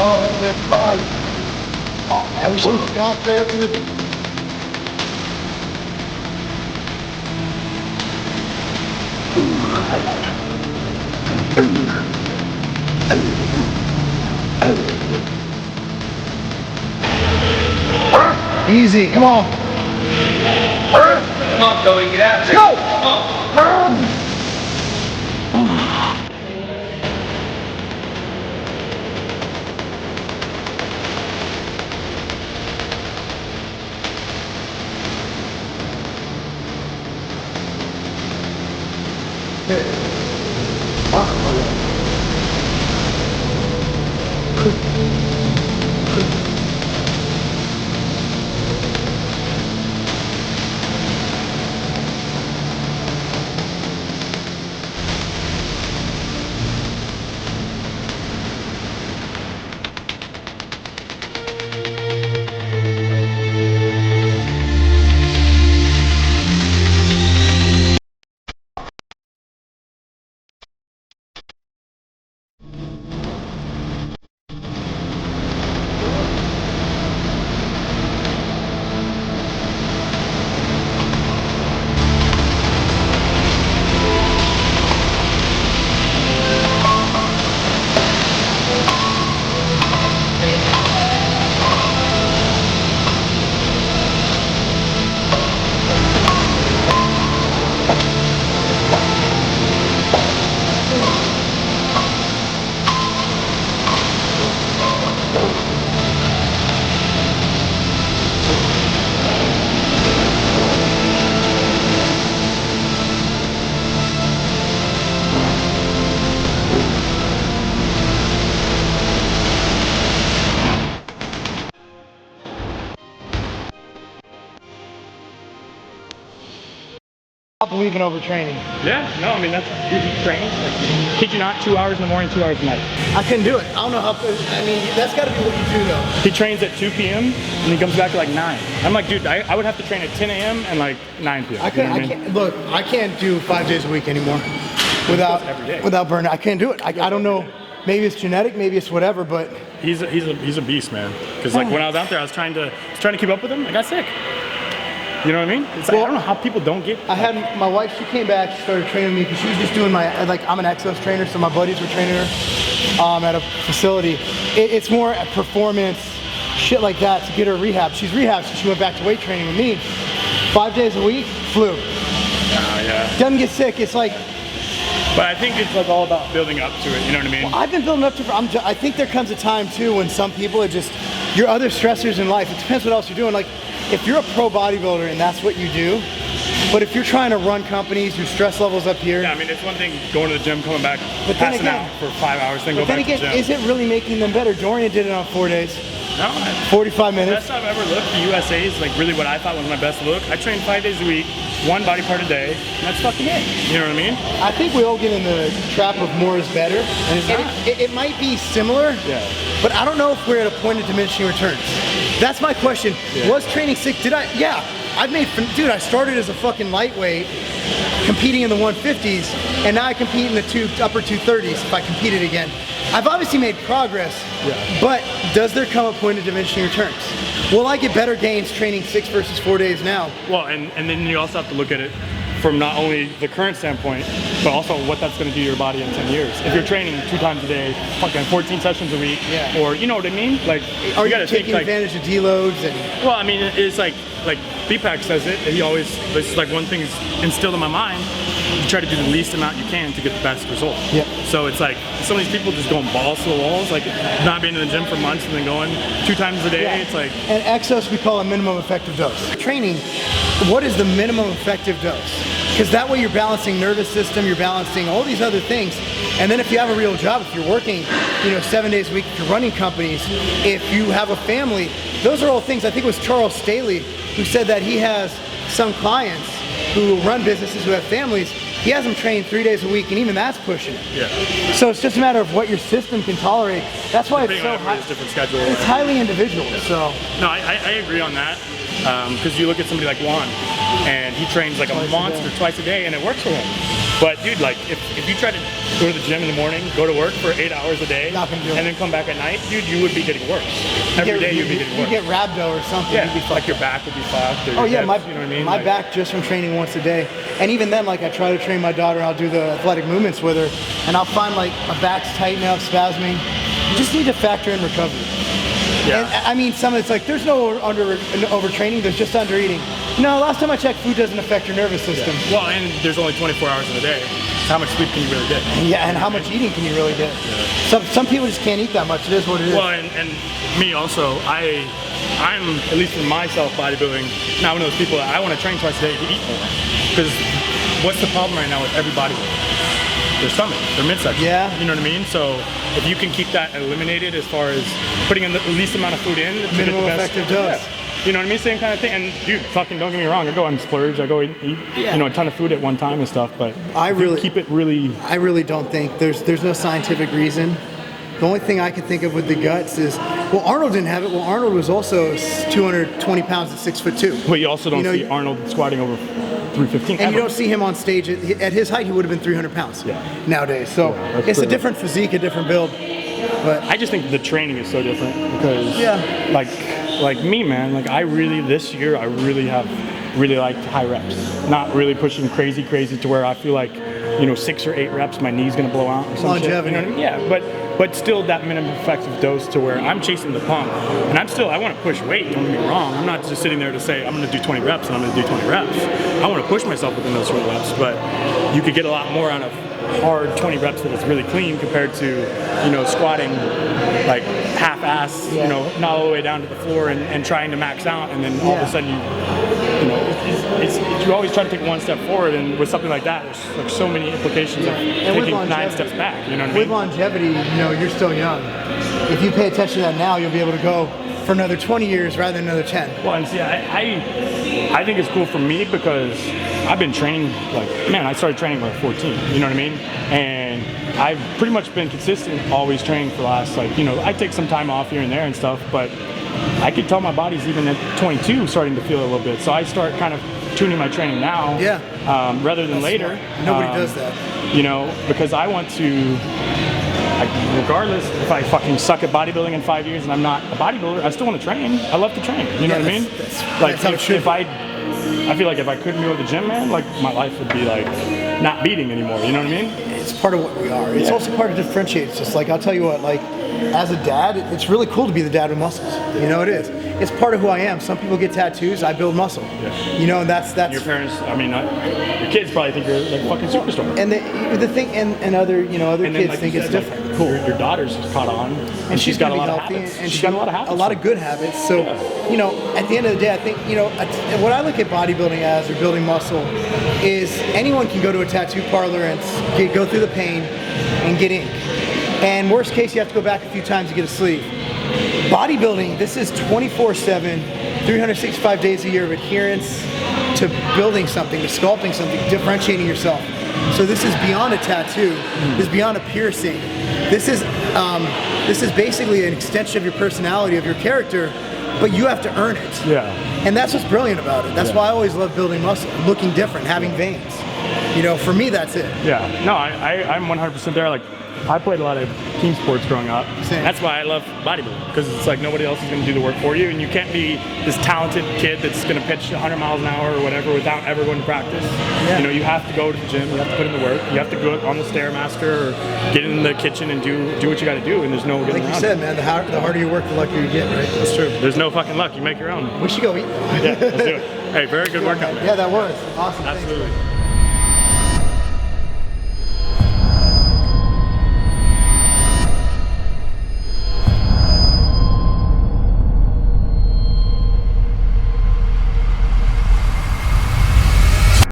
Oh, that's fine. Oh, I wish I got there. Easy, come on. Come on, Cody, get out of there. Go! Stop believing overtraining. Yeah, no, I mean, that's easy training. Like, kid you not, 2 hours in the morning, 2 hours at night. I couldn't do it. I don't know how, I mean, that's got to be what you do though. He trains at 2 p.m. and he comes back at like 9. I'm like, dude, I would have to train at 10 a.m. and like 9 p.m. I can't, look, I can't do 5 days a week anymore without burnout. I can't do it. I don't know. Maybe it's genetic, maybe it's whatever, but he's a beast, man. Because like when I was out there, I was trying to keep up with him. I got sick. You know what I mean? It's like, I don't know how people don't get. I had my wife. She came back. She started training me because she was just doing my I'm an Exos trainer, so my buddies were training her at a facility. It's more performance shit like that to get her rehab. She's rehabbed, so she went back to weight training with me. 5 days a week, flu. Yeah. Doesn't get sick. It's like. But I think it's like all about building up to it. You know what I mean? Well, I've been building up to it. I think there comes a time too when some people are just your other stressors in life. It depends what else you're doing. Like if you're a pro bodybuilder and that's what you do, but if you're trying to run companies, your stress level's up here. Yeah, I mean it's one thing going to the gym, coming back, passing out for 5 hours, then go back to the gym. Is it really making them better? Dorian did it on 4 days. No, 45 minutes. The best I've ever looked, the USA is like really what I thought was my best look. I train 5 days a week, 1 body part a day, and that's fucking it. You know what I mean? I think we all get in the trap of more is better. And it might be similar, but I don't know if we're at a point of diminishing returns. That's my question. Yeah. Was training sick? Did I? Yeah. Dude, I started as a fucking lightweight, competing in the 150s, and now I compete in the upper 230s if I competed again. I've obviously made progress, but does there come a point of diminishing returns? Will I get better gains training 6 versus 4 days now? Well, and then you also have to look at it from not only the current standpoint, but also what that's going to do to your body in 10 years. If you're training 2 times a day, fucking 14 sessions a week, or you know what I mean? Like, are you taking advantage of deloads? Well, I mean, it's like BPAC says it. He always, this is like one thing instilled in my mind. You try to do the least amount you can to get the best result. Yeah. So it's like some of these people just going balls to the walls, like not being in the gym for months and then going 2 times a day. Yeah. It's like. And Exos we call a minimum effective dose. Training, what is the minimum effective dose? Because that way you're balancing nervous system, you're balancing all these other things. And then if you have a real job, if you're working, 7 days a week, if you're running companies, if you have a family, those are all things. I think it was Charles Staley who said that he has some clients who run businesses who have families. He has them train 3 days a week, and even that's pushing it. Yeah. So it's just a matter of what your system can tolerate. That's why it's so high. Different schedule. It's highly individual. So. No, I agree on that. Because you look at somebody like Juan, and he trains like a monster twice a day, and it works for him. But dude, like if you try to go to the gym in the morning, go to work for 8 hours a day, Not gonna do it. and then come back at night, dude, you would be getting worse. Every day you'd be getting worse. You get rhabdo or something. Yeah, you'd be like your back would be fucked. Or Oh your yeah, hips, you know what I mean? my Like, back just from training once a day, and even then, like I try to train my daughter, I'll do the athletic movements with her, and I'll find like my back's tight now, spasming. You just need to factor in recovery. yeah. And I mean, some of it's like there's no overtraining, there's just under eating. No, last time I checked, food doesn't affect your nervous system. Well, and there's only 24 hours in a day. So how much sleep can you really get? Yeah, and how much eating can you really get? Some people just can't eat that much. It is what it is. Well, and me also, I'm, at least for myself, bodybuilding, not one of those people that I want to train twice a day to eat more. Because what's the problem right now with every bodybuilder? Their stomach, their midsection. Yeah. You know what I mean? So if you can keep that eliminated as far as putting in the least amount of food in, to get Minimal the best, effective dose. Yeah. You know what I mean? Same kind of thing. And dude, fucking don't get me wrong, I go and splurge, I go eat Yeah. you know, a ton of food at one time and stuff, but I if you really- keep it really. I really don't think there's no scientific reason. The only thing I can think of with the guts is, well, Arnold didn't have it. Well, Arnold was also 220 pounds at 6'2". But you also don't You know, see Arnold squatting over 315 And ever. you don't see him on stage. At his height, he would have been 300 pounds Yeah. nowadays. So that's it's a true. different physique, a different build. But I just think the training is so different because, Yeah. like me, man. Like I really this year, I really liked high reps. Not really pushing crazy to where I feel like, you know, 6 or 8 reps, my knee's gonna blow out or some shit. Longevity. You know what I mean? Yeah, but still that minimum effective dose to where I'm chasing the pump, and I want to push weight. Don't get me wrong. I'm not just sitting there to say I'm gonna do 20 reps and I'm gonna do 20 reps. I want to push myself within those 20 reps, but you could get a lot more out of hard 20 reps that is really clean compared to, you know, squatting like half-ass, you know, not all the way down to the floor and trying to max out, and then all of a sudden you know, you always try to take one step forward, and with something like that, there's like so many implications of taking 9 steps back. You know what I mean? with longevity, you know, you're still young. If you pay attention to that now, you'll be able to go for another 20 years rather than another 10. Well, and see, I think it's cool for me because I've been training, like, man, I started training when I was 14, you know what I mean? And I've pretty much been consistent, always training for the last, like, you know, I take some time off here and there and stuff, but I could tell my body's even at 22 starting to feel a little bit. So I start kind of tuning my training now, rather than later. Smart. Nobody does that. You know, because I want to, like, regardless if I fucking suck at bodybuilding in 5 years and I'm not a bodybuilder, I still want to train. I love to train. You know what I mean? That's how it should be. I feel like if I couldn't go to the gym, man, like my life would be like not beating anymore. You know what I mean? It's part of what we are. It's also part of differentiates. Just like, I'll tell you what, like, as a dad, it's really cool to be the dad with muscles. You know, it is. It's part of who I am. Some people get tattoos. I build muscle. Yeah. You know, and that's Your parents, I mean, your kids probably think you're like a fucking superstar. and the thing, and other, you know, other And then, kids like think you it's said, different. like, cool. Your daughter's caught on, and she's got a lot of habits. and She's got a lot of habits. A lot of good habits. So, you know, at the end of the day, I think, you know, what I look at bodybuilding as, or building muscle, is anyone can go to a tattoo parlor and go through the pain and get ink. And worst case, you have to go back a few times to get a sleeve. Bodybuilding, this is 24/7, 365 days a year of adherence to building something, to sculpting something, differentiating yourself. So this is beyond a tattoo. This is beyond a piercing. This is basically an extension of your personality, of your character, but you have to earn it. Yeah. And that's what's brilliant about it. That's why I always love building muscle, looking different, having veins. You know, for me, that's it. Yeah. No, I'm 100% there. Like, I played a lot of team sports growing up. Same. That's why I love bodybuilding, because it's like nobody else is going to do the work for you, and you can't be this talented kid that's going to pitch 100 miles an hour or whatever without ever going to practice. Yeah. You know, you have to go to the gym, you have to put in the work, you have to go on the Stairmaster or get in the kitchen and do what you got to do, and there's no getting Like you around said, it. man, the harder you work, the luckier you get, right? That's true. There's no fucking luck. You make your own. We should go eat. Yeah, let's do it. Hey, very good workout, man. Yeah, that was awesome. Absolutely.